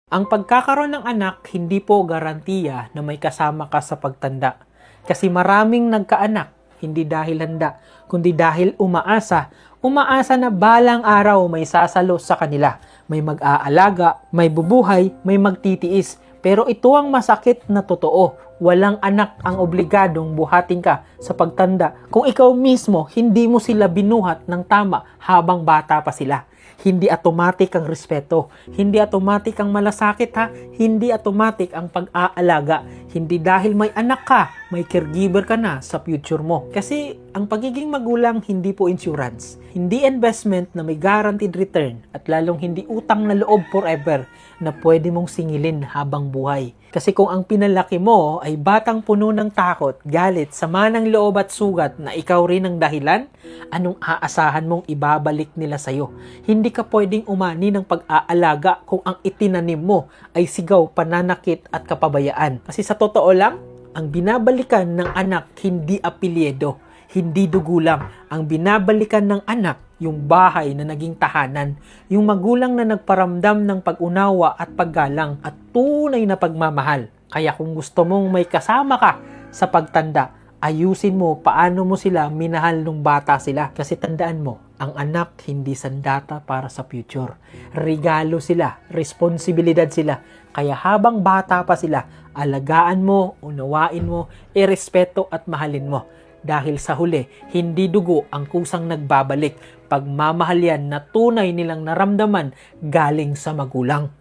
Ang pagkakaroon ng anak, hindi po garantiya na may kasama ka sa pagtanda. Kasi maraming nagkaanak, hindi dahil handa, kundi dahil umaasa. Umaasa na balang araw may sasalo sa kanila. May mag-aalaga, may bubuhay, may magtitiis. Pero ito ang masakit na totoo. Walang anak ang obligadong buhatin ka sa pagtanda kung ikaw mismo hindi mo sila binuhat ng tama habang bata pa sila. Hindi automatic ang respeto. Hindi automatic ang malasakit ha. Hindi automatic ang pag-aalaga. Hindi dahil may anak ka, may caregiver ka na sa future mo. Kasi ang pagiging magulang hindi po insurance. Hindi investment na may guaranteed return at lalong hindi utang na loob forever na pwede mong singilin habang buhay. Kasi kung ang pinalaki mo ay batang puno ng takot, galit, sama ng loob at sugat na ikaw rin ang dahilan, anong aasahan mong ibabalik nila sa'yo? Hindi ka pwedeng umani ng pag-aalaga kung ang itinanim mo ay sigaw, pananakit at kapabayaan. Kasi sa totoo lang, ang binabalikan ng anak hindi apelyido, hindi dugo lang. Ang binabalikan ng anak, yung bahay na naging tahanan, yung magulang na nagparamdam ng pag-unawa at paggalang at tunay na pagmamahal. Kaya kung gusto mong may kasama ka sa pagtanda, ayusin mo paano mo sila minahal nung bata sila. Kasi tandaan mo, ang anak hindi sandata para sa future. Regalo sila, responsibilidad sila. Kaya habang bata pa sila, alagaan mo, unawain mo, irespeto at mahalin mo. Dahil sa huli, hindi dugo ang kusang nagbabalik. Pagmamahal yan na tunay nilang naramdaman galing sa magulang.